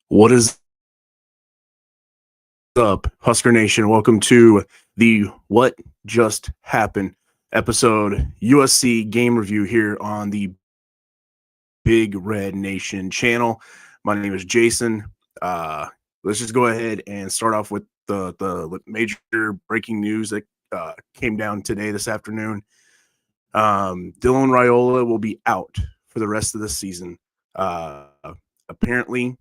What is up, Husker Nation? Welcome to the What Just Happened episode USC game review here on the Big Red Nation channel. My name is Jason. Let's just go ahead and start off with the major breaking news that came down this afternoon. Dylan Raiola will be out for the rest of the season. Apparently,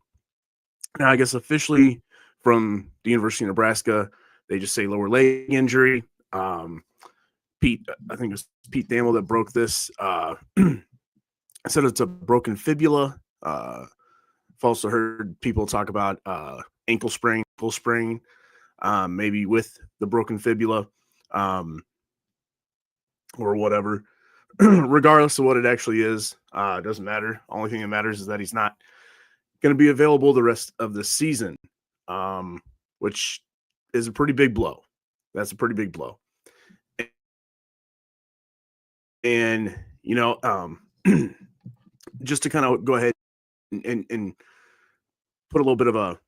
now I guess officially from the University of Nebraska, they just say lower leg injury. Pete, I think it was Pete Thamel that broke this. Said it's a broken fibula. I've also heard people talk about ankle sprain, maybe with the broken fibula or whatever. Regardless of what it actually is, it doesn't matter. Only thing that matters is that he's not going to be available the rest of the season, which is a pretty big blow. That's a pretty big blow. And, just to kind of go ahead and put a little bit of a,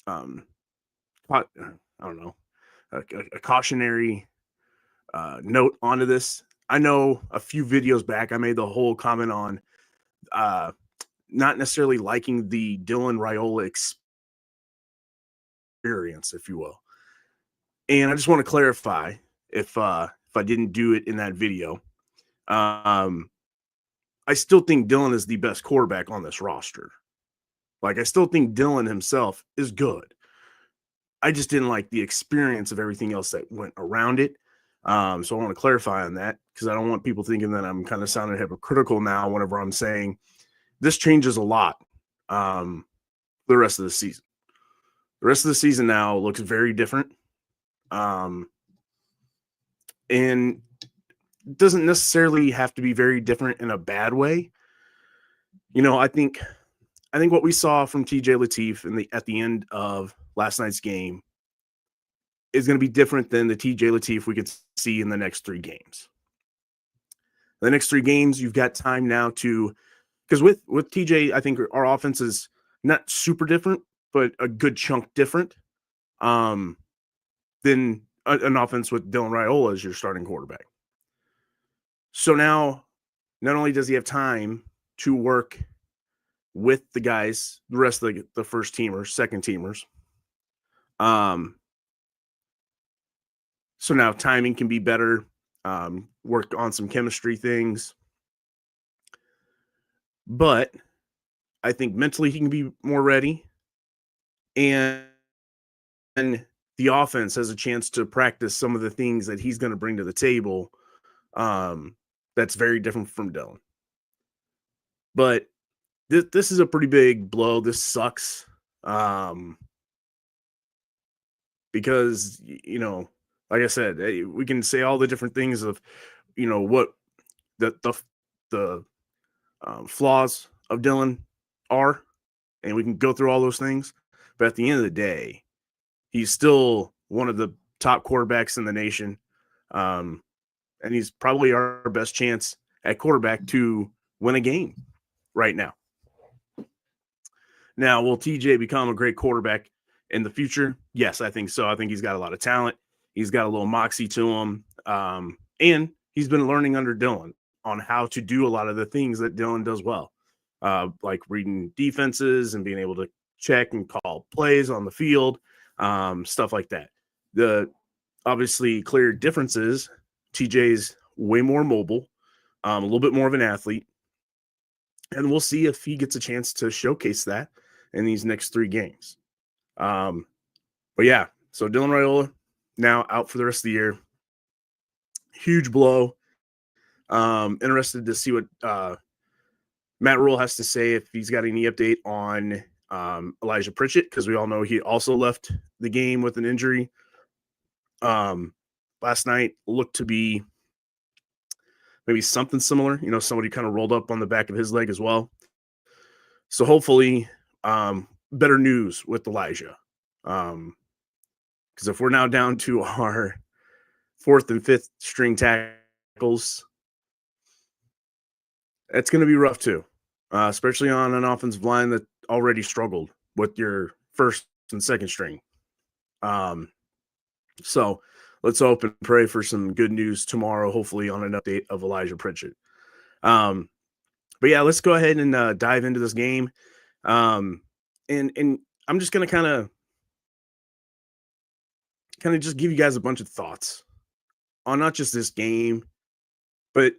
I don't know, a cautionary note onto this. I know a few videos back, I made the whole comment on not necessarily liking the Dylan Raiola experience, if you will. And I just want to clarify if I didn't do it in that video. I still think Dylan is the best quarterback on this roster. Like, I still think Dylan himself is good. I just didn't like the experience of everything else that went around it. So I want to clarify on that because I don't want people thinking that I'm kind of sounding hypocritical now whenever I'm saying this changes a lot the rest of the season. The rest of the season now looks very different. And doesn't necessarily have to be very different in a bad way. I think what we saw from TJ Lateef at the end of last night's game is going to be different than the TJ Lateef we could see in the next 3 games. The next 3 games, you've got time now to, because with TJ, I think our offense is not super different, but a good chunk different than an offense with Dylan Raiola as your starting quarterback. So now, not only does he have time to work with the guys, the rest of the first teamers, second teamers. So now timing can be better, work on some chemistry things. But I think mentally he can be more ready. And the offense has a chance to practice some of the things that he's going to bring to the table that's very different from Dylan. But this is a pretty big blow. This sucks. Because, like I said, we can say all the different things of, what the flaws of Dylan are, and we can go through all those things. But at the end of the day, he's still one of the top quarterbacks in the nation. And he's probably our best chance at quarterback to win a game right now. Now, will TJ become a great quarterback in the future? Yes, I think so. I think he's got a lot of talent. He's got a little moxie to him. And he's been learning under Dylan on how to do a lot of the things that Dylan does well, like reading defenses and being able to check and call plays on the field, stuff like that. The obviously clear differences, TJ's way more mobile, a little bit more of an athlete. And we'll see if he gets a chance to showcase that in these next 3 games. But yeah, so Dylan Raiola now out for the rest of the year. Huge blow. Interested to see what Matt Rule has to say, if he's got any update on Elijah Pritchett, because we all know he also left the game with an injury. Last night looked to be maybe something similar. Somebody kind of rolled up on the back of his leg as well. So hopefully better news with Elijah. Because if we're now down to our 4th and 5th string tackles, it's going to be rough too, especially on an offensive line that already struggled with your first and second string. So let's hope and pray for some good news tomorrow, hopefully on an update of Elijah Pritchett. But yeah, let's go ahead and dive into this game. And I'm just gonna kind of just give you guys a bunch of thoughts on not just this game, but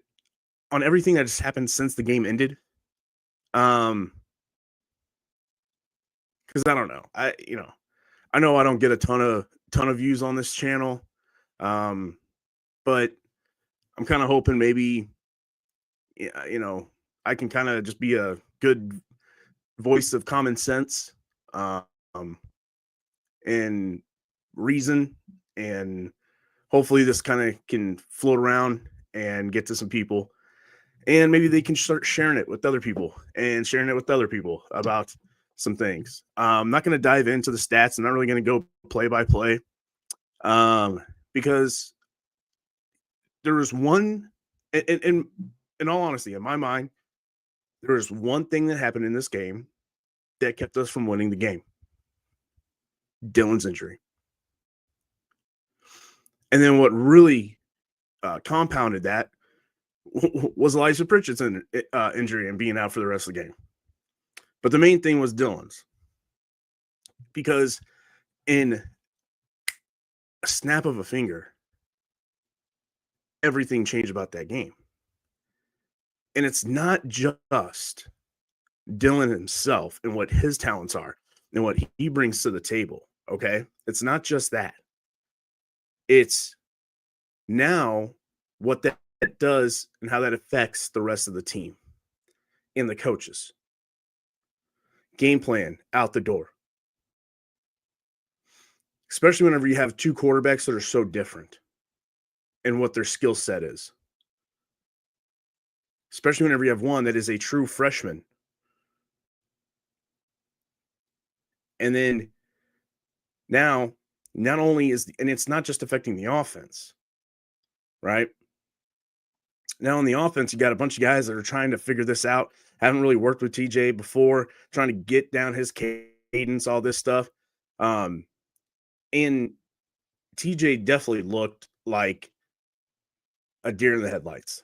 on everything that has happened since the game ended. Because I don't know, I know I don't get a ton of views on this channel, but I'm kind of hoping maybe, I can kind of just be a good voice of common sense, and reason, and hopefully this kind of can float around and get to some people, and maybe they can start sharing it with other people and sharing it with other people about some things. I'm not going to dive into the stats. I'm not really going to go play by play, because there was one, in all honesty, in my mind, there was one thing that happened in this game that kept us from winning the game: Dylan's injury. And then what really compounded that was Elijah Pritchett's injury and being out for the rest of the game. But the main thing was Dylan's, because in a snap of a finger, everything changed about that game. And it's not just Dylan himself and what his talents are and what he brings to the table, okay? It's not just that. It's now what that does and how that affects the rest of the team and the coaches. Game plan out the door. Especially whenever you have two quarterbacks that are so different in what their skill set is. Especially whenever you have one that is a true freshman. And then now, not only and it's not just affecting the offense, right? Now on the offense, you got a bunch of guys that are trying to figure this out, haven't really worked with TJ before, trying to get down his cadence, all this stuff. And TJ definitely looked like a deer in the headlights.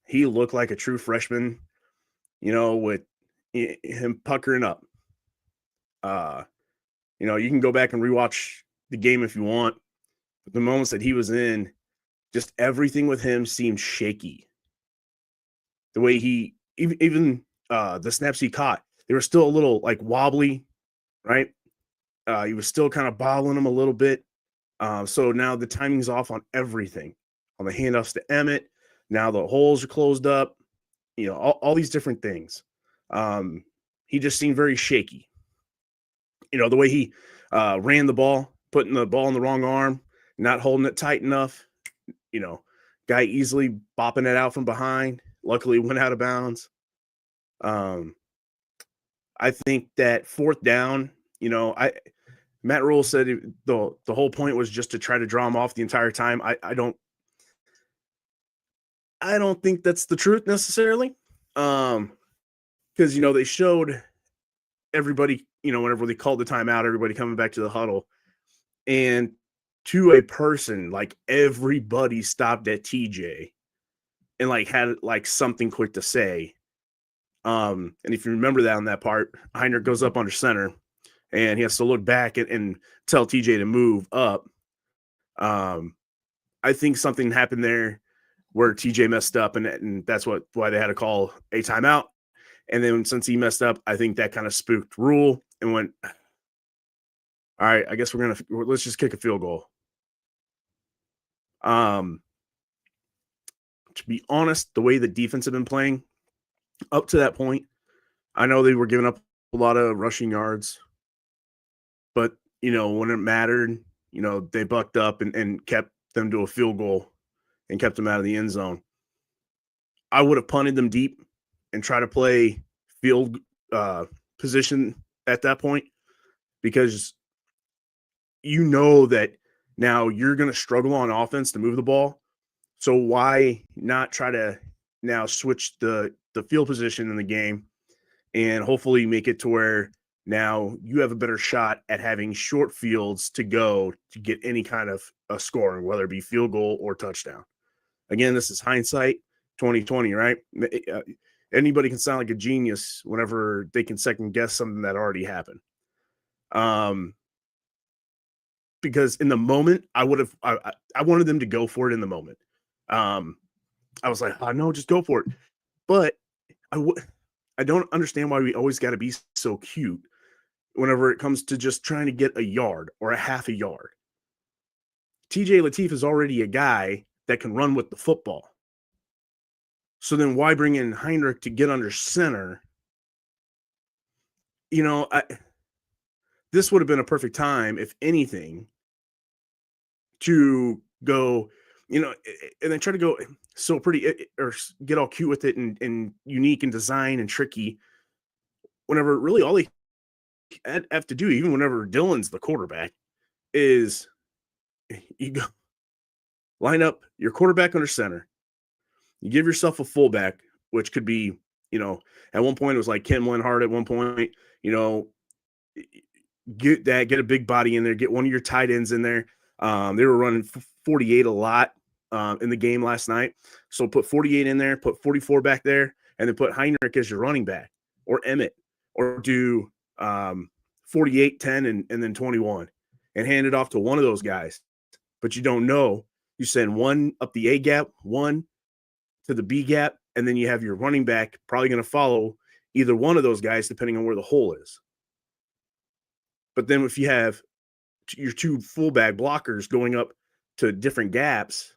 He looked like a true freshman, with him puckering up. You can go back and rewatch the game if you want. But the moments that he was in, just everything with him seemed shaky. The way he, even the snaps he caught, they were still a little like wobbly, right? He was still kind of bobbling them a little bit. So now the timing's off on everything, on the handoffs to Emmett. Now the holes are closed up, all these different things. He just seemed very shaky. The way he ran the ball, putting the ball in the wrong arm, not holding it tight enough, guy easily bopping it out from behind. Luckily went out of bounds. I think that fourth down, Matt Rule said the whole point was just to try to draw him off the entire time. I don't think that's the truth necessarily. Because they showed everybody, whenever they called the timeout, everybody coming back to the huddle, and to a person, like everybody stopped at TJ and had something quick to say. And if you remember that on that part, Heinrich goes up under center and he has to look back and tell TJ to move up. I think something happened there where TJ messed up, and that's why they had to call a timeout. And then since he messed up, I think that kind of spooked Rule and went, all right, I guess let's just kick a field goal. To be honest, the way the defense had been playing up to that point, I know they were giving up a lot of rushing yards, but when it mattered, they bucked up and kept them to a field goal and kept them out of the end zone. I would have punted them deep and try to play field position at that point, because that now you're going to struggle on offense to move the ball. So why not try to now switch the field position in the game and hopefully make it to where Now you have a better shot at having short fields to go to get any kind of a scoring, whether it be field goal or touchdown. Again, this is hindsight 2020, right? Anybody can sound like a genius whenever they can second guess something that already happened. Because in the moment, I wanted them to go for it in the moment. I was like, oh, no, just go for it. But I don't understand why we always got to be so cute whenever it comes to just trying to get a yard or a half a yard. TJ Lateef is already a guy that can run with the football. So then why bring in Heinrich to get under center? This would have been a perfect time, if anything, to go, and then try to go so pretty or get all cute with it and unique and design and tricky. Whenever really all they have to do, even whenever Dylan's the quarterback, is you go line up your quarterback under center. You give yourself a fullback, which could be, at one point it was like Ken Lenhart. At one point, get a big body in there, get one of your tight ends in there. They were running 48 a lot in the game last night. So put 48 in there, put 44 back there, and then put Heinrich as your running back, or Emmett, or do 48, 10, and then 21, and hand it off to one of those guys. But you don't know. You send one up the A gap, one to the B gap, and then you have your running back probably going to follow either one of those guys, depending on where the hole is. But then if you have your two fullback blockers going up to different gaps,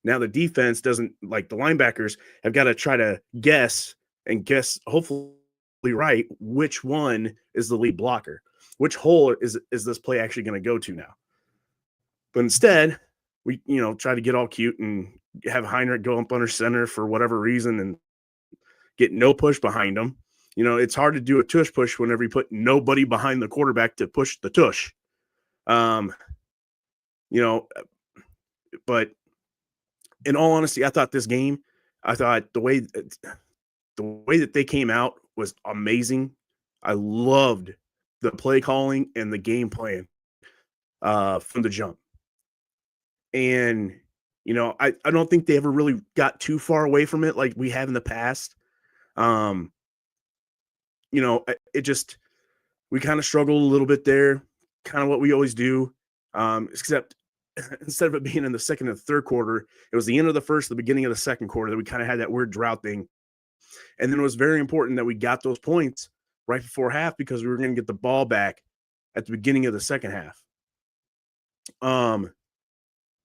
now the defense doesn't, like the linebackers have got to try to guess, hopefully right, which one is the lead blocker, which hole is this play actually going to go to now. But instead, we try to get all cute and have Heinrich go up under center for whatever reason and get no push behind him. It's hard to do a tush push whenever you put nobody behind the quarterback to push the tush. But in all honesty, I thought the way that they came out was amazing. I loved the play calling and the game plan from the jump. And, I don't think they ever really got too far away from it like we have in the past. We kind of struggled a little bit there, kind of what we always do. Except instead of it being in the second and third quarter, it was the end of the first, the beginning of the second quarter that we kind of had that weird drought thing. And then it was very important that we got those points right before half because we were going to get the ball back at the beginning of the second half.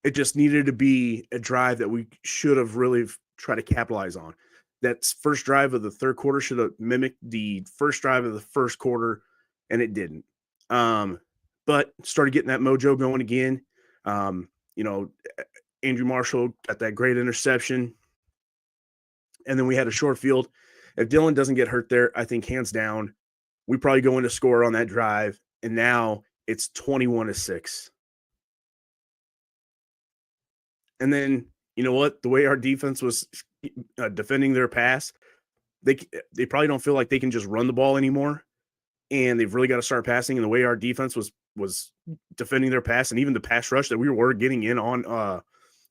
It just needed to be a drive that we should have really tried to capitalize on. That first drive of the third quarter should have mimicked the first drive of the first quarter, and it didn't. But started getting that mojo going again. Andrew Marshall got that great interception. And then we had a short field. If Dylan doesn't get hurt there, I think hands down, we probably go into score on that drive. And now it's 21-6. And then, you know what? The way our defense was defending their pass, they probably don't feel like they can just run the ball anymore. And they've really got to start passing. And the way our defense was defending their pass, and even the pass rush that we were getting in on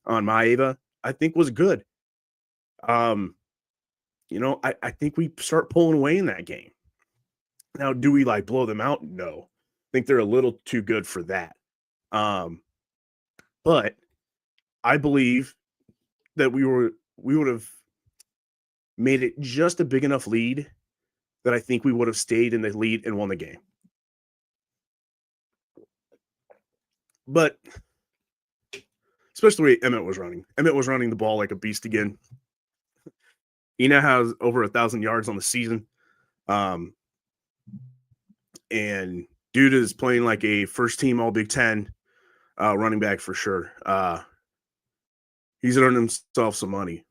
Maeva, I think was good. I think we start pulling away in that game. Now, do we blow them out? No. I think they're a little too good for that. But I believe that we would have made it just a big enough lead that I think we would have stayed in the lead and won the game. But especially the way Emmett was running. Emmett was running the ball like a beast again. He now has over 1,000 yards on the season. And dude is playing like a first team All Big Ten running back for sure. He's earned himself some money.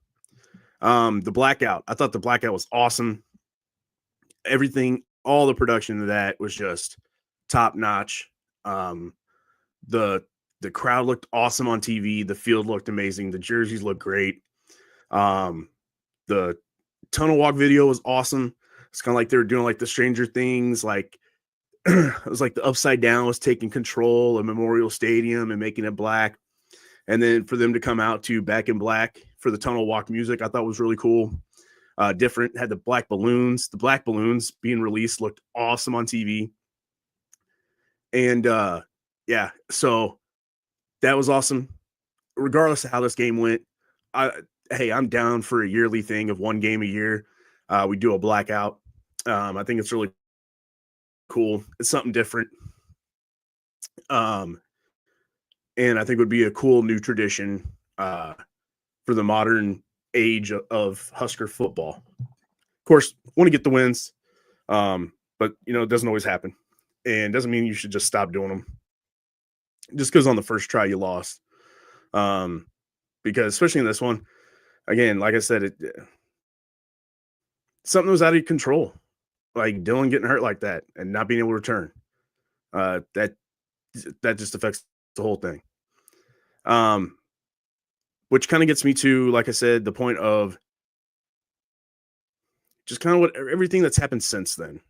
The blackout. I thought the blackout was awesome. Everything, all the production of that was just top notch. The crowd looked awesome on TV. The field looked amazing. The jerseys looked great. The tunnel walk video was awesome. It's kind of like they were doing like the Stranger Things, like it was like the Upside Down was taking control of Memorial Stadium and making it black. And then for them to come out to Back in Black for the Tunnel Walk music, I thought was really cool. Different, had the black balloons. The black balloons being released looked awesome on TV. And yeah, so that was awesome. Regardless of how this game went, I'm down for a yearly thing of one game a year. We do a blackout. I think it's really cool. It's something different. And I think it would be a cool new tradition for the modern age of Husker football. Of course, want to get the wins, but it doesn't always happen, and doesn't mean you should just stop doing them. Just because on the first try you lost, because especially in this one, again, like I said, something was out of control, like Dylan getting hurt like that and not being able to return. That just affects the whole thing. Which kind of gets me to, like I said, the point of just kind of what everything that's happened since then.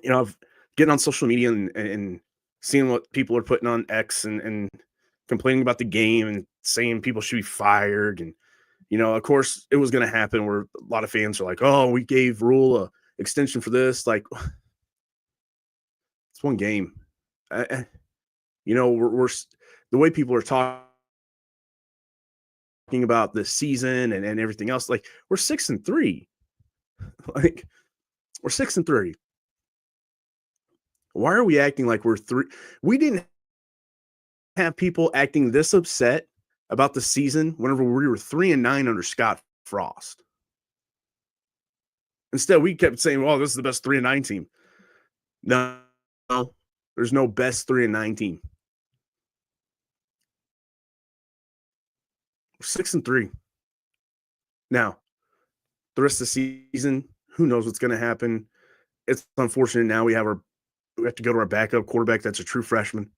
Getting on social media and seeing what people are putting on X and complaining about the game and saying people should be fired. And, of course, it was going to happen where a lot of fans are like, oh, we gave Rule a extension for this. Like, it's one game. We're the way people are talking about this season and everything else. Like, we're 6-3. Like, we're 6-3. Why are we acting like we're 3? We didn't have people acting this upset about the season whenever we were 3-9 under Scott Frost. Instead, we kept saying, well, this is the best 3-9 team. No, there's no best 3-9 team. We're 6-3. Now, the rest of the season, who knows what's going to happen. It's unfortunate now we have to go to our backup quarterback that's a true freshman.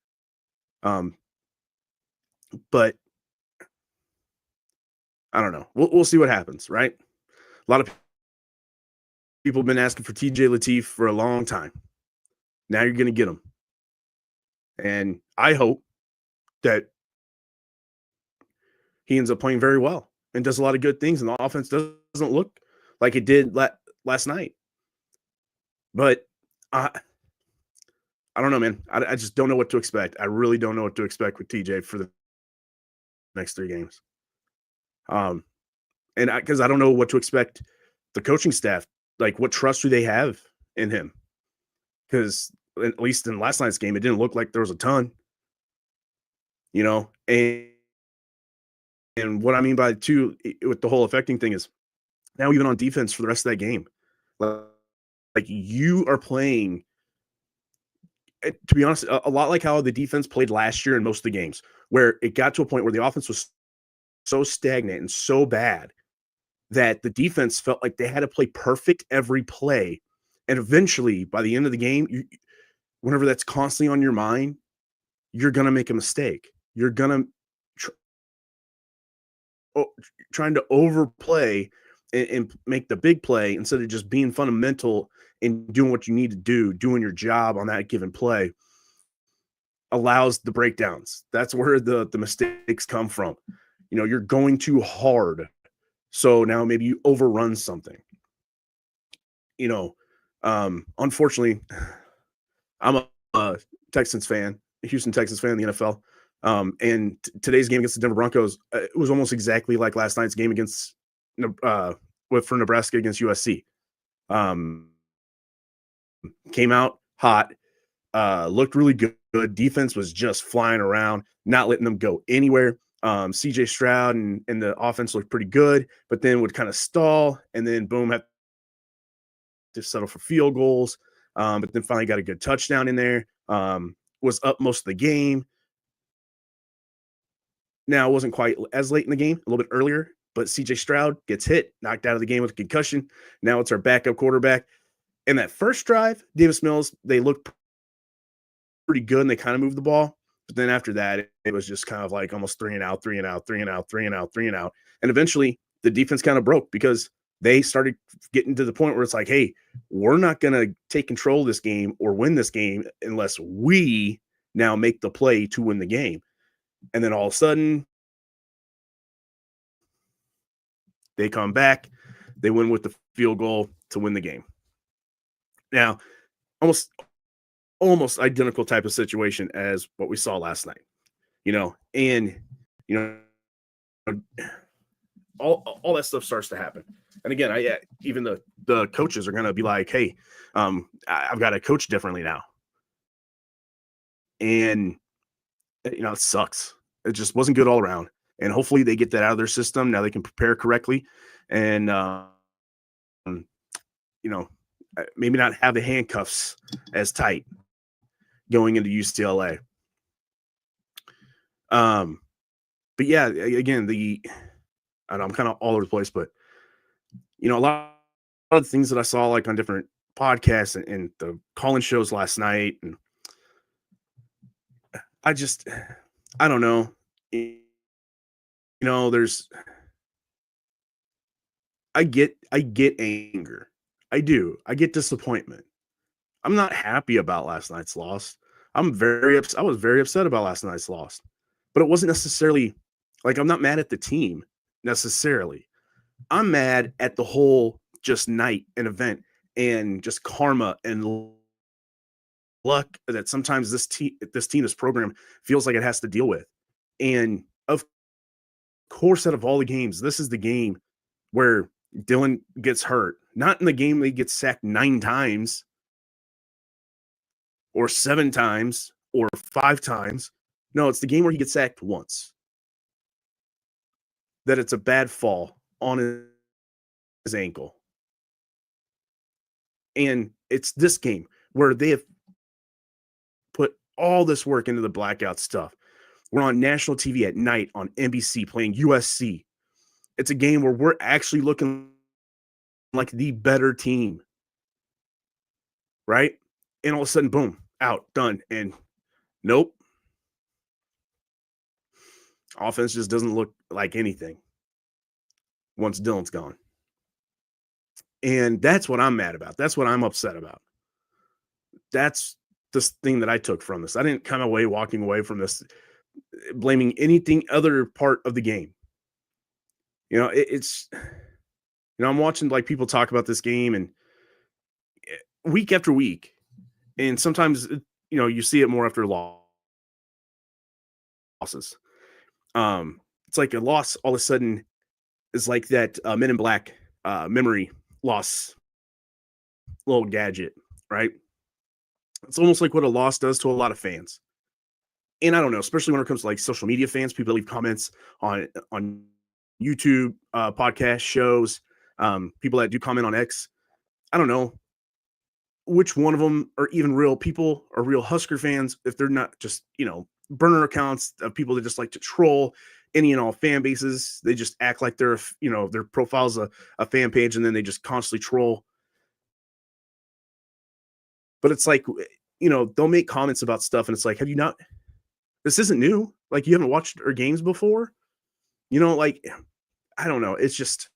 But I don't know. We'll see what happens, right? A lot of people have been asking for TJ Lateef for a long time. Now you're going to get him. And I hope that he ends up playing very well and does a lot of good things, and the offense doesn't look like it did last night. But I don't know, man. I just don't know what to expect. I really don't know what to expect with TJ for the next 3 games. And because I don't know what to expect the coaching staff, like what trust do they have in him? Because at least in last night's game, it didn't look like there was a ton, and what I mean by too, with the whole affecting thing is now even on defense for the rest of that game, like you are playing, to be honest, a lot like how the defense played last year in most of the games, where it got to a point where the offense was so stagnant and so bad that the defense felt like they had to play perfect every play. And eventually, by the end of the game, whenever that's constantly on your mind, you're going to make a mistake. You're going to trying to overplay and make the big play instead of just being fundamental and doing what you need to do, doing your job on that given play, allows the breakdowns. That's where the mistakes come from. You're going too hard. So now maybe you overrun something. Unfortunately, I'm a Texans fan, a Houston Texans fan in the NFL. And today's game against the Denver Broncos, it was almost exactly like last night's game against for Nebraska against USC. Came out hot, looked really good. Defense was just flying around, not letting them go anywhere. CJ Stroud and the offense looked pretty good, but then would kind of stall, and then boom, have to settle for field goals. But then finally got a good touchdown in there. Was up most of the game. Now, it wasn't quite as late in the game, a little bit earlier, but CJ Stroud gets hit, knocked out of the game with a concussion. Now it's our backup quarterback. And that first drive, Davis Mills, they looked pretty good and they kind of moved the ball. But then after that, it was just kind of like almost 3 and out. And eventually the defense kind of broke because they started getting to the point where it's like, hey, we're not going to take control of this game or win this game unless we now make the play to win the game. And then all of a sudden, they come back, they win with the field goal to win the game. Now, almost identical type of situation as what we saw last night, and you know, all that stuff starts to happen. And again, even the coaches are going to be like, hey, I've got to coach differently now. And, it sucks. It just wasn't good all around. And hopefully they get that out of their system. Now they can prepare correctly and, maybe not have the handcuffs as tight going into UCLA. But yeah, again, I'm kind of all over the place, but a lot of things that I saw like on different podcasts and the call-in shows last night, and I don't know. I get anger. I do. I get disappointment. I'm not happy about last night's loss. I was very upset about last night's loss. But it wasn't necessarily like I'm not mad at the team necessarily. I'm mad at the whole just night and event and just karma and luck that sometimes this team, this program feels like it has to deal with. And of course, out of all the games, this is the game where Dylan gets hurt. Not in the game that he gets sacked 9 times or 7 times or 5 times. No, it's the game where he gets sacked once. That it's a bad fall on his ankle. And it's this game where they have put all this work into the blackout stuff. We're on national TV at night on NBC playing USC. It's a game where we're actually looking like the better team. Right? And all of a sudden, boom, out, done. And nope. Offense just doesn't look like anything once Dylan's gone. And that's what I'm mad about. That's what I'm upset about. That's the thing that I took from this. I didn't come away walking away from this blaming anything other part of the game. I'm watching like people talk about this game and week after week. And sometimes, you see it more after losses. It's like a loss all of a sudden is like that Men in Black memory loss little gadget, right? It's almost like what a loss does to a lot of fans. And I don't know, especially when it comes to like social media fans, people that leave comments on YouTube, podcast shows, people that do comment on X. I don't know which one of them are even real people or real Husker fans if they're not just, burner accounts of people that just like to troll any and all fan bases. They just act like they're, their profile's a fan page and then they just constantly troll. But it's like, they'll make comments about stuff and it's like, this isn't new. Like you haven't watched our games before, like, I don't know. It's just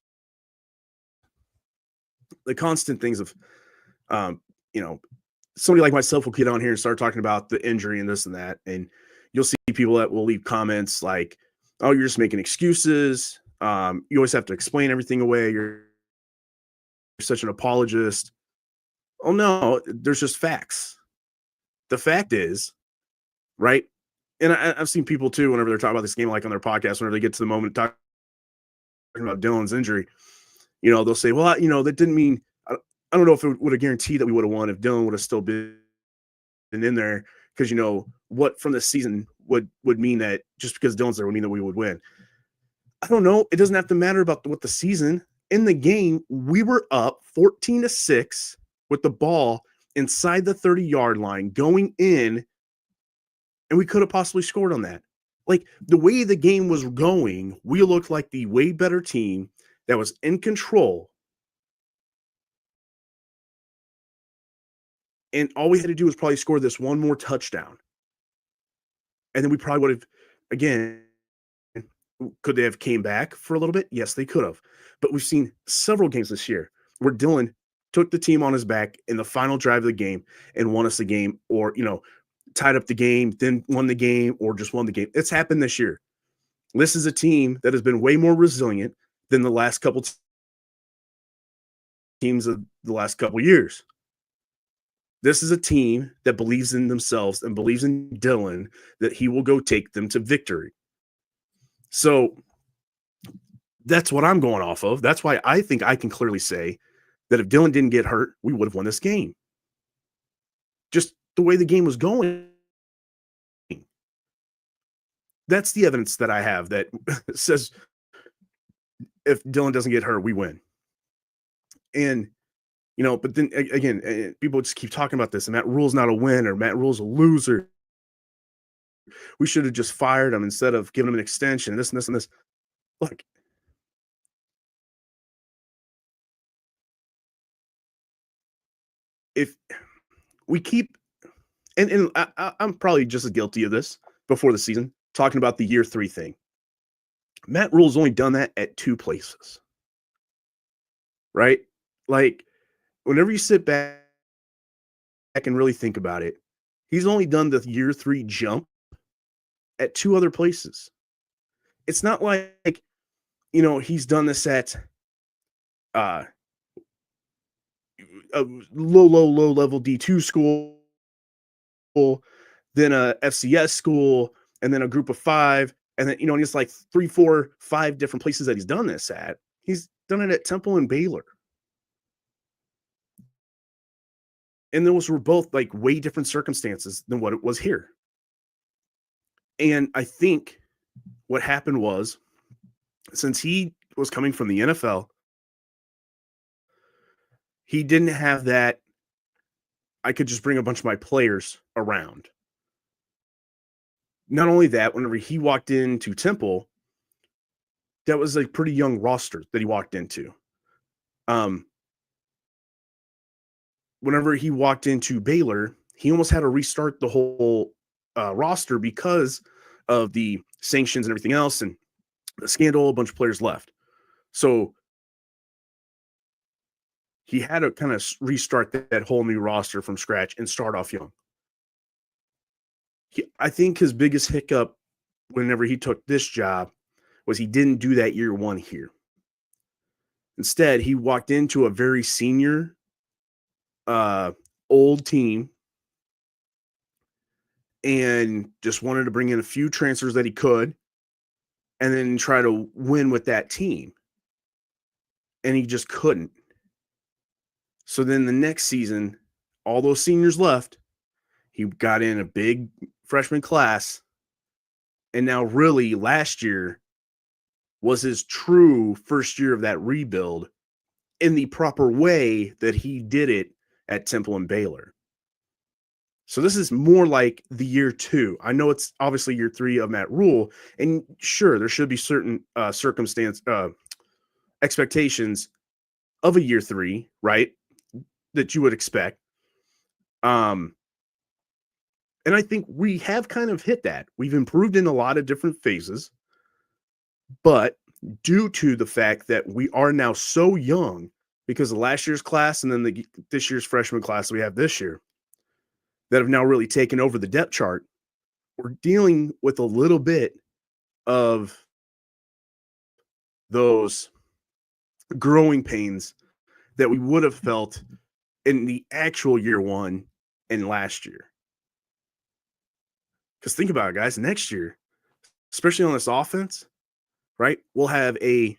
the constant things of, somebody like myself will get on here and start talking about the injury and this and that. And you'll see people that will leave comments like, oh, you're just making excuses. You always have to explain everything away. You're such an apologist. Oh no, there's just facts. The fact is, right? And I've seen people too, whenever they're talking about this game, like on their podcast, whenever they get to the moment talking about Dylan's injury, they'll say, well, that didn't mean, I don't know if it would have guaranteed that we would have won if Dylan would have still been in there. Because, what from this season would mean that just because Dylan's there would mean that we would win. I don't know. It doesn't have to matter about what the season. In the game, we were up 14-6 with the ball inside the 30-yard line going in, and we could have possibly scored on that. Like, the way the game was going, we looked like the way better team that was in control. And all we had to do was probably score this one more touchdown. And then we probably would have, again, Could they have came back for a little bit? Yes, they could have. But we've seen several games this year where Dylan took the team on his back in the final drive of the game and won us the game, or tied up the game, then won the game, or just won the game. It's happened this year. This is a team that has been way more resilient than the last couple teams of the last couple years. This is a team that believes in themselves and believes in Dylan, that he will go take them to victory. So that's what I'm going off of. That's why I think I can clearly say that if Dylan didn't get hurt, we would have won this game. Just the way the game was going. That's the evidence that I have that says if Dylan doesn't get hurt, we win. And, but then again, people just keep talking about this, and Matt Rule's not a winner. Matt Rule's a loser. We should have just fired him instead of giving him an extension, this and this and this. Look, if we keep, and I'm probably just as guilty of this before the season, talking about the year 3 thing. Matt Rule's only done that at 2 places, right? Like, whenever you sit back and really think about it, he's only done the year 3 jump at 2 other places. It's not like, he's done this at a low level D2 school, then a FCS school, and then a group of 5, and then, and it's like 3, 4, 5 different places that he's done this at. He's done it at Temple and Baylor. And those were both like way different circumstances than what it was here. And I think what happened was, since he was coming from the NFL, he didn't have that, I could just bring a bunch of my players around. Not only that, whenever he walked into Temple, that was a pretty young roster that he walked into. Whenever he walked into Baylor, he almost had to restart the whole roster because of the sanctions and everything else, and the scandal. A bunch of players left, so he had to kind of restart that whole new roster from scratch and start off young. I think his biggest hiccup whenever he took this job was he didn't do that year 1 here. Instead, he walked into a very senior, old team and just wanted to bring in a few transfers that he could and then try to win with that team. And he just couldn't. So then the next season, all those seniors left. He got in a big freshman class. And now really last year was his true first year of that rebuild in the proper way that he did it at Temple and Baylor. So this is more like the year 2. I know it's obviously year 3 of Matt Rule, and sure, there should be certain expectations of a year 3, right, that you would expect. And I think we have kind of hit that. We've improved in a lot of different phases, but due to the fact that we are now so young because of last year's class and then this year's freshman class we have this year that have now really taken over the depth chart, we're dealing with a little bit of those growing pains that we would have felt in the actual year 1 and last year. Because think about it, guys, next year, especially on this offense, right, we'll have a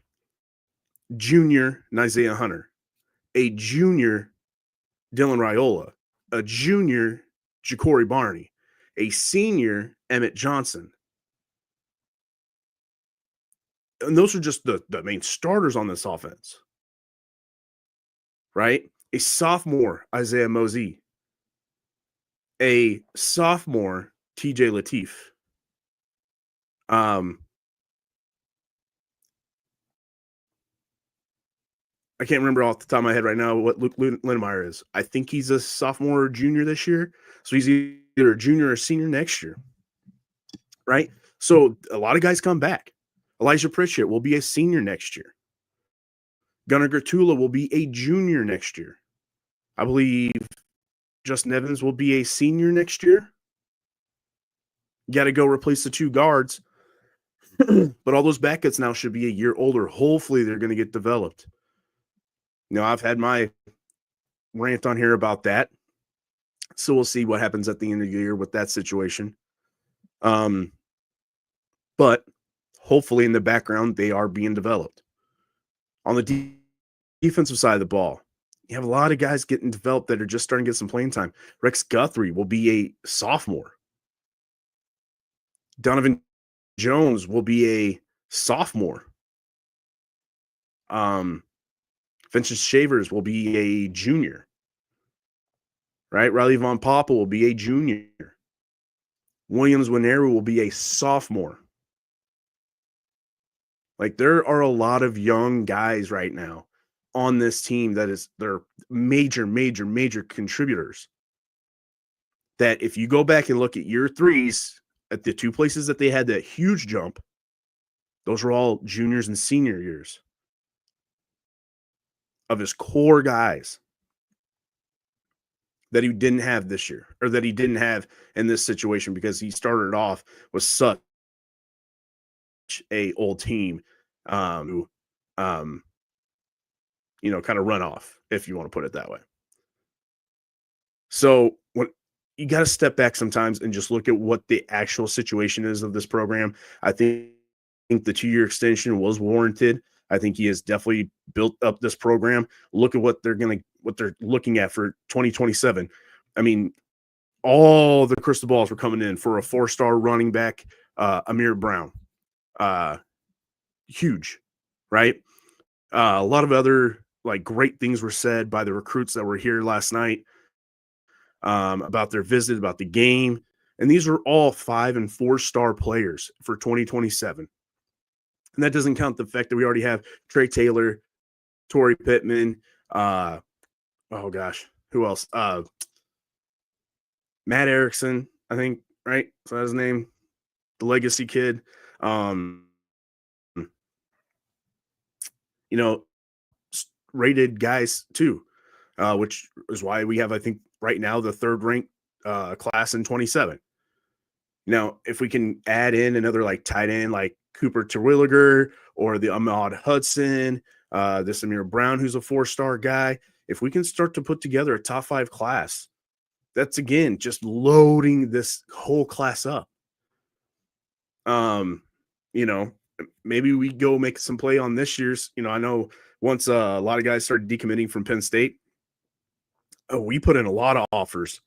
junior Isaiah Hunter, a junior Dylan Raiola, a junior Ja'Cory Barney, a senior Emmett Johnson. And those are just the main starters on this offense, right? A sophomore Isaiah Mosey, a sophomore TJ Latif. I can't remember off the top of my head right now what Luke Lindemeyer is. I think he's a sophomore or junior this year. So he's either a junior or senior next year, right? So a lot of guys come back. Elijah Pritchett will be a senior next year. Gunnar Gertula will be a junior next year. I believe Justin Evans will be a senior next year. Got to go replace the two guards. But all those backups now should be a year older. Hopefully, they're going to get developed. I've had my rant on here about that. So we'll see what happens at the end of the year with that situation. But hopefully in the background, they are being developed. On the defensive side of the ball, you have a lot of guys getting developed that are just starting to get some playing time. Rex Guthrie will be a sophomore. Donovan Jones will be a sophomore. Vincent Shavers will be a junior. Right? Riley Von Papa will be a junior. Williams Wineru will be a sophomore. Like, there are a lot of young guys right now on this team they're major contributors. That if you go back and look at year threes, at the two places that they had that huge jump, those were all juniors and senior years of his core guys that he didn't have this year, or that he didn't have in this situation, because he started off with such a old team, kind of run off, if you want to put it that way. So when you got to step back sometimes and just look at what the actual situation is of this program. I think the 2-year extension was warranted. I think he has definitely built up this program. Look at what they're looking at for 2027. I mean, all the crystal balls were coming in for a 4-star running back, Amir Brown. Huge, right? A lot of other great things were said by the recruits that were here last night about their visit, about the game. And these are all 5- and 4-star players for 2027. And that doesn't count the fact that we already have Trey Taylor, Torrey Pittman, who else? Matt Erickson, I think, right? So that's his name, the legacy kid. Rated guys too, which is why we have, I think, right now the 3rd ranked class in 27. Now, if we can add in another tight end like Cooper Terwilliger or the Ahmad Hudson, this Amir Brown, who's a 4-star guy, if we can start to put together a top 5 class, that's, again, just loading this whole class up. Maybe we go make some play on this year's. I know once a lot of guys started decommitting from Penn State, we put in a lot of offers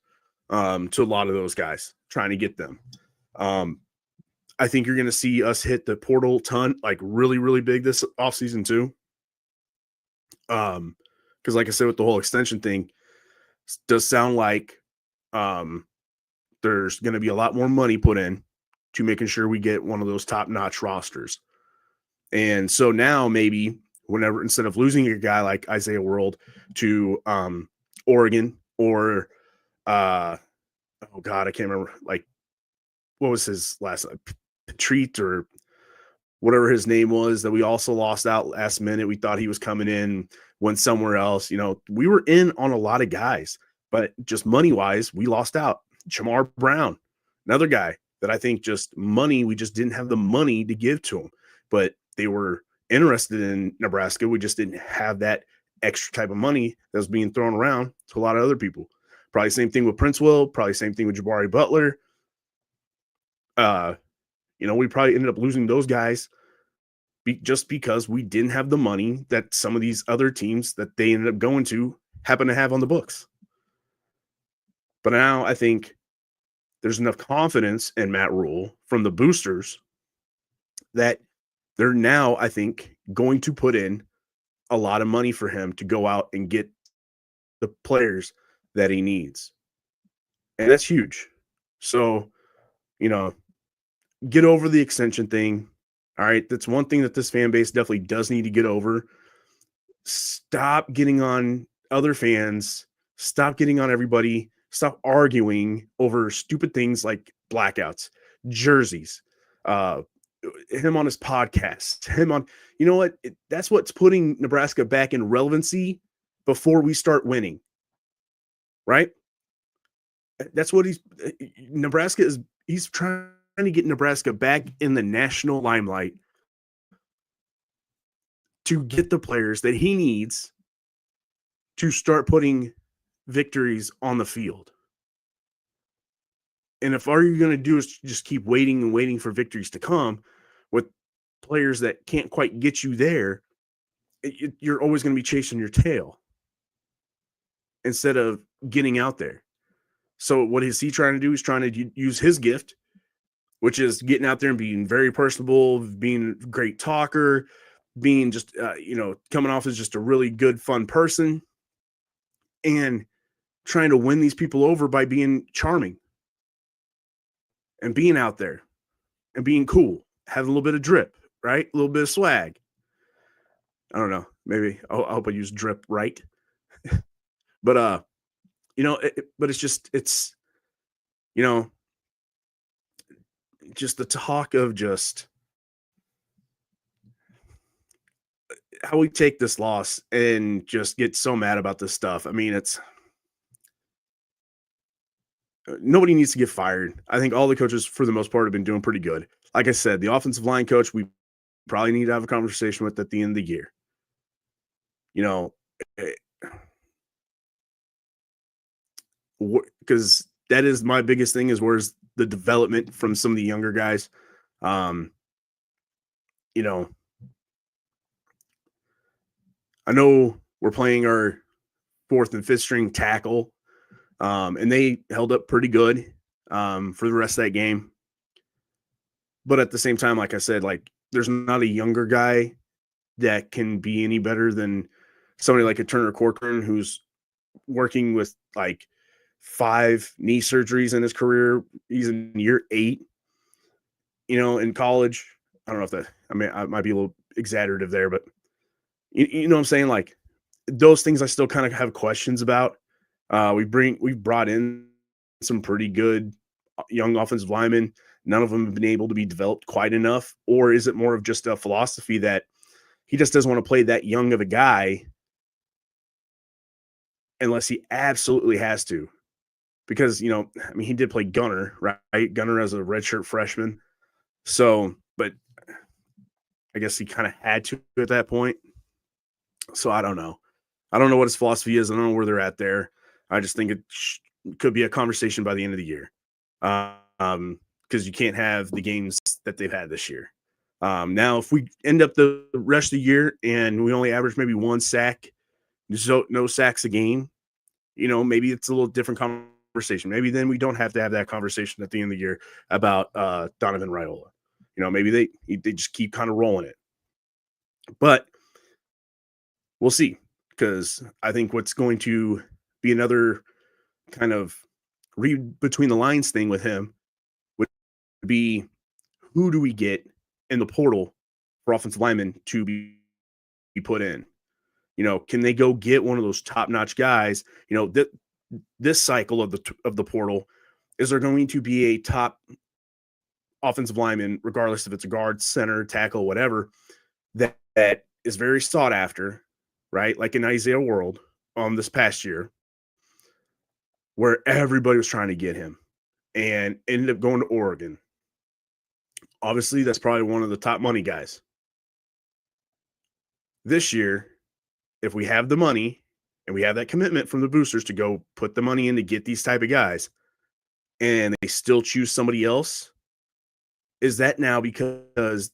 to a lot of those guys, trying to get them. I think you're going to see us hit the portal ton, really, really big this offseason too. Because like I said, with the whole extension thing, does sound like there's going to be a lot more money put in to making sure we get one of those top-notch rosters. And so now maybe whenever, instead of losing a guy like Isaiah World to Oregon or I can't remember, what was his last name? Treat or whatever his name was, that we also lost out last minute. We thought he was coming in, went somewhere else. We were in on a lot of guys, but just money-wise, we lost out. Jamar Brown, another guy that I think just money, we just didn't have the money to give to him, but they were interested in Nebraska. We just didn't have that extra type of money that was being thrown around to a lot of other people. Probably same thing with Prince Will, probably same thing with Jabari Butler. We probably ended up losing those guys just because we didn't have the money that some of these other teams that they ended up going to happen to have on the books. But now I think there's enough confidence in Matt Rule from the boosters that they're now, I think, going to put in a lot of money for him to go out and get the players that he needs. And that's huge. So, get over the extension thing. All right. That's one thing that this fan base definitely does need to get over. Stop getting on other fans. Stop getting on everybody. Stop arguing over stupid things like blackouts, jerseys, him on his podcast, him on, you know what? That's what's putting Nebraska back in relevancy before we start winning, right? That's what he's trying to get Nebraska back in the national limelight to get the players that he needs to start putting victories on the field. And if all you're going to do is just keep waiting and waiting for victories to come with players that can't quite get you there, you're always going to be chasing your tail instead of getting out there. So what is he trying to do? He's trying to use his gift, which is getting out there and being very personable, being a great talker, being just, coming off as just a really good, fun person, and trying to win these people over by being charming and being out there and being cool, having a little bit of drip, right? A little bit of swag. I don't know. Maybe I hope I use drip right. But, but it's just the talk of just how we take this loss and just get so mad about this stuff. I mean, nobody needs to get fired. I think all the coaches, for the most part, have been doing pretty good. Like I said, the offensive line coach, we probably need to have a conversation with at the end of the year. Because that is my biggest thing, is where's the development from some of the younger guys. I know we're playing our fourth and fifth string tackle, and they held up pretty good for the rest of that game. But at the same time, like I said, there's not a younger guy that can be any better than somebody like a Turner Corcoran, who's working with 5 knee surgeries in his career. He's in year 8, in college. I don't know if I might be a little exaggerative there, but you know what I'm saying? Those things I still kind of have questions about. We've brought in some pretty good young offensive linemen. None of them have been able to be developed quite enough. Or is it more of just a philosophy that he just doesn't want to play that young of a guy unless he absolutely has to? Because, he did play Gunner, right? Gunner as a redshirt freshman. So, but I guess he kind of had to at that point. So I don't know. I don't know what his philosophy is. I don't know where they're at there. I just think it could be a conversation by the end of the year. Because you can't have the games that they've had this year. Now, if we end up the rest of the year and we only average maybe 1 sack, so no sacks a game, maybe it's a little different conversation. Maybe then we don't have to have that conversation at the end of the year about Donovan Raiola. Maybe they just keep kind of rolling it. But we'll see, because I think what's going to be another kind of read between the lines thing with him would be, who do we get in the portal for offensive linemen to be put in? Can they go get one of those top-notch guys? This cycle of the portal, is there going to be a top offensive lineman, regardless if it's a guard, center, tackle, whatever, that is very sought after, right? Like in Isaiah World this past year, where everybody was trying to get him and ended up going to Oregon. Obviously, that's probably one of the top money guys. This year, if we have the money and we have that commitment from the boosters to go put the money in to get these type of guys, and they still choose somebody else, is that now because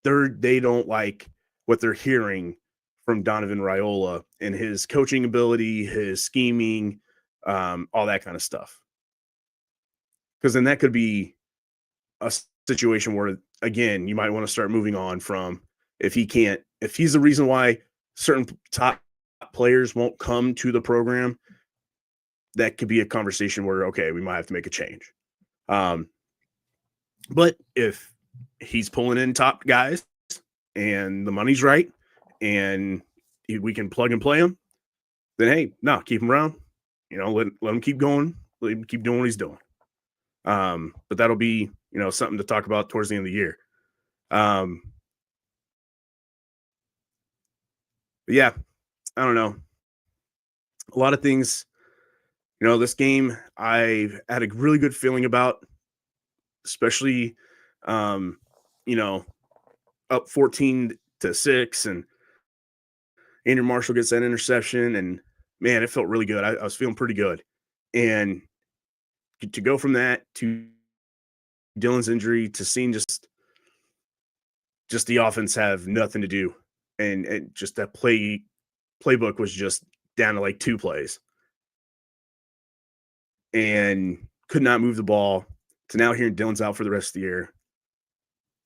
they don't like what they're hearing from Donovan Raiola and his coaching ability, his scheming, all that kind of stuff? Because then that could be a situation where, again, you might want to start moving on from, if he's the reason why certain top players won't come to the program, that could be a conversation where, okay, we might have to make a change. But if he's pulling in top guys and the money's right and we can plug and play him, then hey, no, keep him around. Let him keep going. Let him keep doing what he's doing. But that'll be, something to talk about towards the end of the year. Um, but yeah, I don't know. A lot of things, this game I had a really good feeling about, especially, um, you know, up 14-6, and Andrew Marshall gets that interception, and man, it felt really good. I was feeling pretty good, and to go from that to Dylan's injury to seeing just the offense have nothing to do, and just that playbook was just down to like 2 plays and could not move the ball, to now hearing Dylan's out for the rest of the year.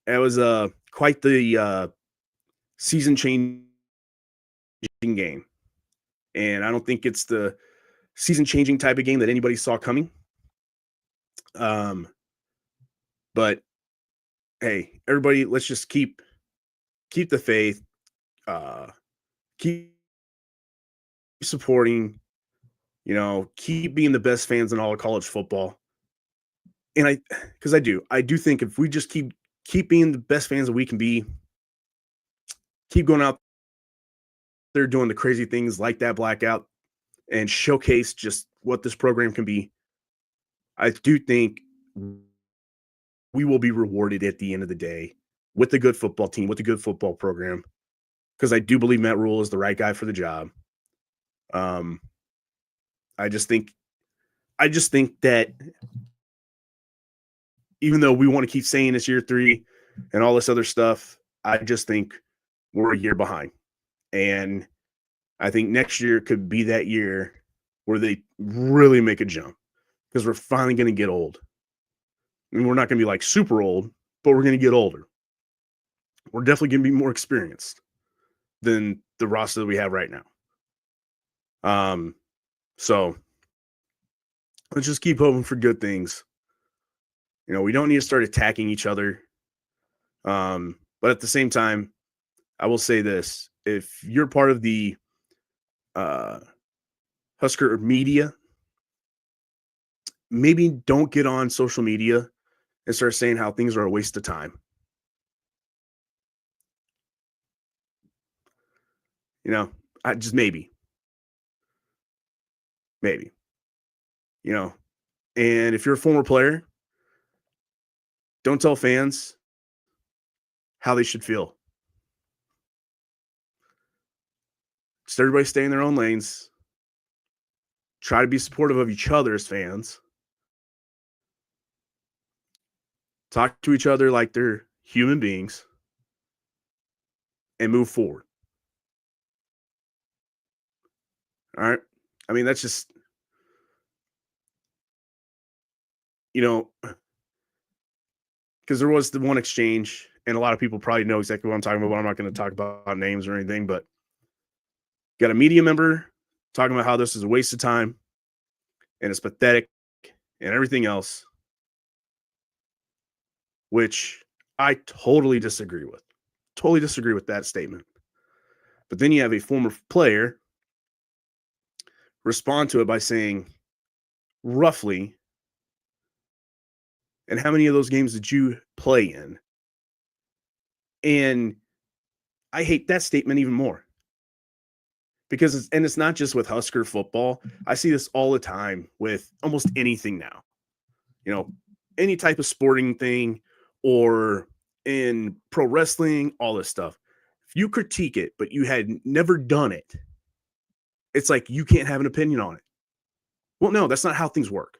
It was quite the season changing game. And I don't think it's the season changing type of game that anybody saw coming. Um, but hey, everybody, let's just keep the faith, uh, keep supporting, keep being the best fans in all of college football. And because I do think if we just keep being the best fans that we can be, keep going out there doing the crazy things like that blackout and showcase just what this program can be, I do think we will be rewarded at the end of the day with a good football team, with a good football program, because I do believe Matt Rule is the right guy for the job. Um, I just think that even though we want to keep saying it's year 3 and all this other stuff, I just think we're a year behind. And I think next year could be that year where they really make a jump, because we're finally going to get old. And we're not going to be like super old, but we're going to get older. We're definitely going to be more experienced than the roster that we have right now. So let's just keep hoping for good things. We don't need to start attacking each other. But at the same time, I will say this: if you're part of the Husker media, maybe don't get on social media and start saying how things are a waste of time. I just maybe, you know. And if you're a former player, don't tell fans how they should feel. Just everybody stay in their own lanes. Try to be supportive of each other as fans. Talk to each other like they're human beings and move forward. All right. I mean, that's just, because there was the one exchange, and a lot of people probably know exactly what I'm talking about. I'm not going to talk about names or anything, but got a media member talking about how this is a waste of time and it's pathetic and everything else, which I totally disagree with. Totally disagree with that statement. But then you have a former player respond to it by saying, roughly, and how many of those games did you play in? And I hate that statement even more, because it's not just with Husker football. I see this all the time with almost anything now. Any type of sporting thing, or in pro wrestling, all this stuff. If you critique it, but you had never done it, it's like you can't have an opinion on it. Well, no, that's not how things work.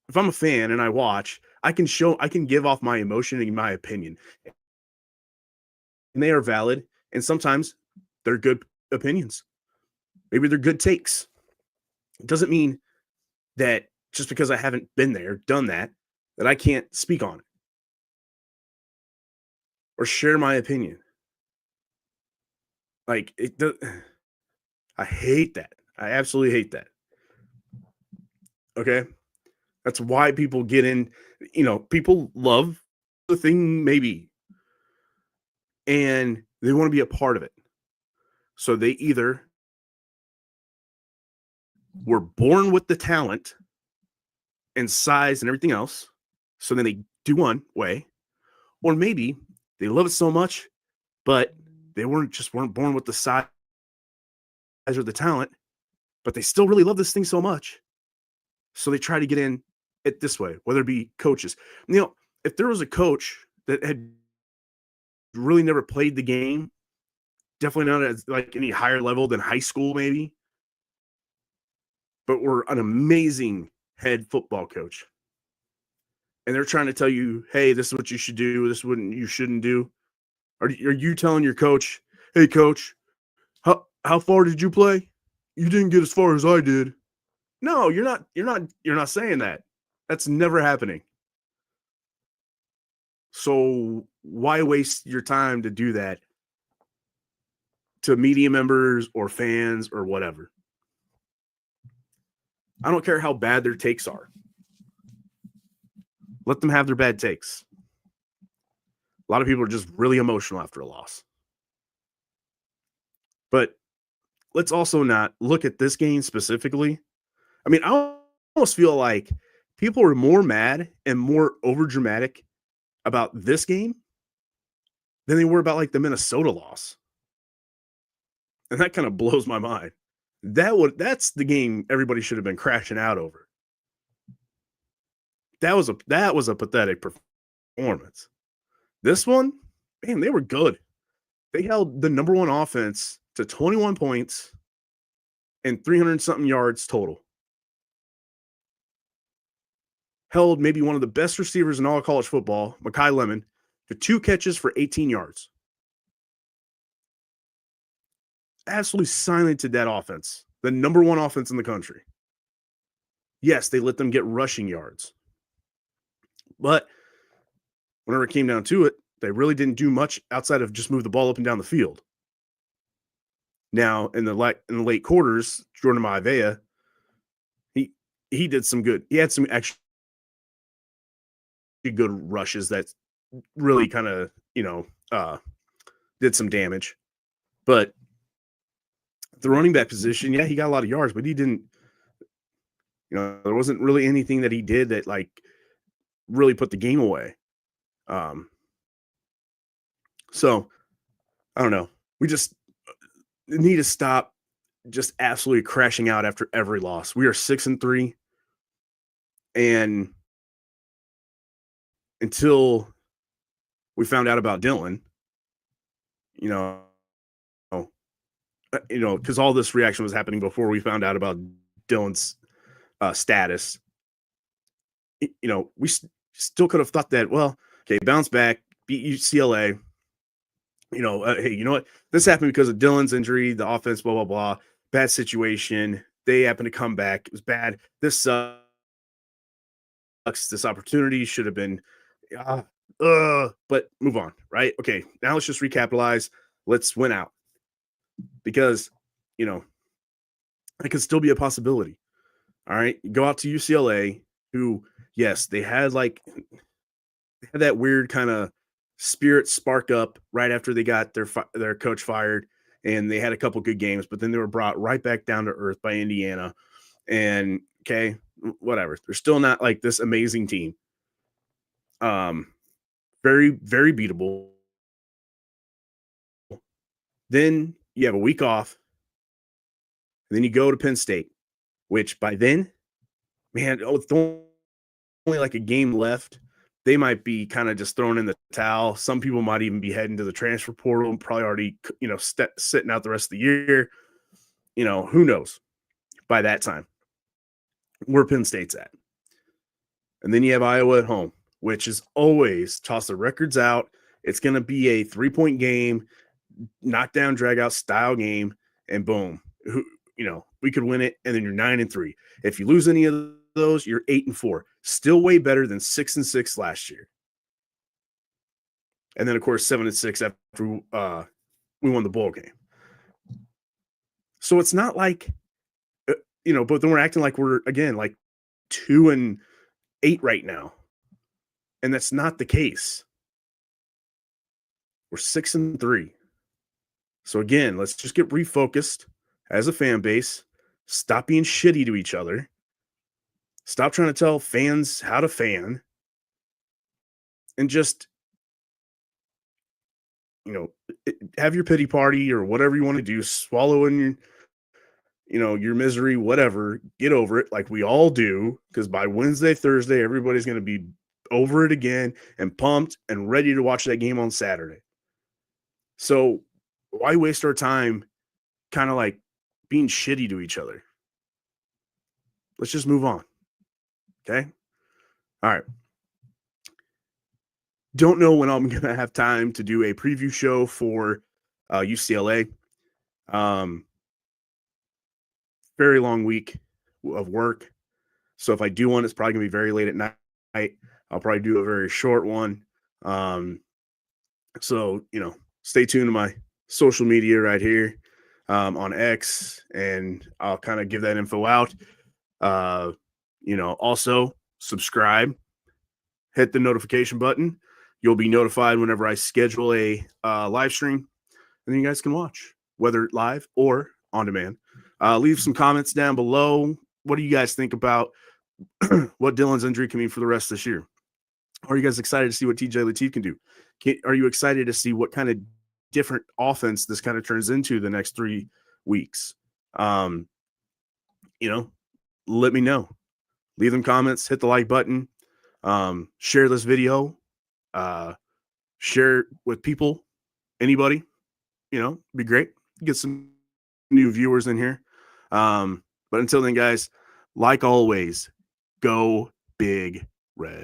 If I'm a fan and I watch, I can give off my emotion and my opinion, and they are valid. And sometimes they're good opinions. Maybe they're good takes. It doesn't mean that just because I haven't been there, done that I can't speak on it or share my opinion. Like, I hate that. I absolutely hate that. Okay. That's why people get in, people love the thing maybe, and they want to be a part of it. So they either were born with the talent and size and everything else, so then they do one way, Or maybe they love it so much, but they weren't born with the size or the talent, but they still really love this thing so much. So they try to get in it this way, whether it be coaches. If there was a coach that had really never played the game, definitely not at like any higher level than high school, maybe, but were an amazing head football coach. And they're trying to tell you, hey, this is what you should do, this is what you shouldn't do. Are you telling your coach, hey coach, how far did you play? You didn't get as far as I did. No, you're not saying that. That's never happening. So why waste your time to do that to media members or fans or whatever? I don't care how bad their takes are. Let them have their bad takes. A lot of people are just really emotional after a loss. But let's also not look at this game specifically. I mean, I almost feel like people are more mad and more overdramatic about this game than they were about like the Minnesota loss. And that kind of blows my mind. That's the game everybody should have been crashing out over. That was a pathetic performance. This one, man, they were good. They held the number one offense to 21 points and 300 something yards total. Held maybe one of the best receivers in all of college football, Mekhi Lemon, to 2 catches for 18 yards. Absolutely silenced that offense, the number one offense in the country. Yes, they let them get rushing yards. But whenever it came down to it, they really didn't do much outside of just move the ball up and down the field. Now, in the late quarters, Jordan Maivia, he did some good. He had some actually good rushes that really kind of, did some damage. But the running back position, yeah, he got a lot of yards, but he didn't, there wasn't really anything that he did that like really put the game away. So I don't know. We just need to stop just absolutely crashing out after every loss. We are 6-3. And until we found out about Dylan, because all this reaction was happening before we found out about Dylan's status. We still could have thought that, well, okay, bounce back, beat UCLA. Hey, you know what? This happened because of Dylan's injury, the offense, blah, blah, blah. Bad situation. They happened to come back. It was bad. This sucks. This opportunity should have been, but move on, right? Okay, now let's just recapitalize. Let's win out. Because, it could still be a possibility. All right, you go out to UCLA, who, yes, they had that weird kind of spirit spark up right after they got their coach fired, and they had a couple good games, but then they were brought right back down to earth by Indiana. And okay, whatever. They're still not like this amazing team. Very, very beatable. Then you have a week off, and then you go to Penn State, which by then, man, it's only like a game left. They might be kind of just throwing in the towel. Some people might even be heading to the transfer portal and probably already, sitting out the rest of the year. Who knows by that time where Penn State's at. And then you have Iowa at home, which is always toss the records out. It's going to be a 3-point game, knockdown, drag out style game, and boom, we could win it. And then you're 9-3. If you lose any of those, you're 8-4. Still way better than 6-6 last year. And then, of course, 7-6 after we won the bowl game. So it's not like, but then we're acting like we're, again, like 2-8 right now. And that's not the case. We're 6-3. So again, let's just get refocused as a fan base. Stop being shitty to each other. Stop trying to tell fans how to fan. And just you know, have your pity party or whatever you want to do, swallow in your, your misery, whatever, get over it like we all do. Cause by Wednesday, Thursday, everybody's going to be over it again and pumped and ready to watch that game on Saturday. So why waste our time kind of like being shitty to each other? Let's just move on. Okay. All right. Don't know when I'm going to have time to do a preview show for UCLA. Very long week of work. So if I do one, it's probably going to be very late at night. I'll probably do a very short one. So, stay tuned to my social media right here on X, and I'll kind of give that info out. Also subscribe, hit the notification button. You'll be notified whenever I schedule a live stream, and then you guys can watch, whether live or on demand. Leave some comments down below. What do you guys think about what Dylan's injury can mean for the rest of this year? Are you guys excited to see what TJ Latif can do? Are you excited to see what kind of different offense this kind of turns into the next 3 weeks? Let me know. Leave them comments, hit the like button, share this video, share with people, anybody, be great. Get some new viewers in here. But until then, guys, like always, go Big Red.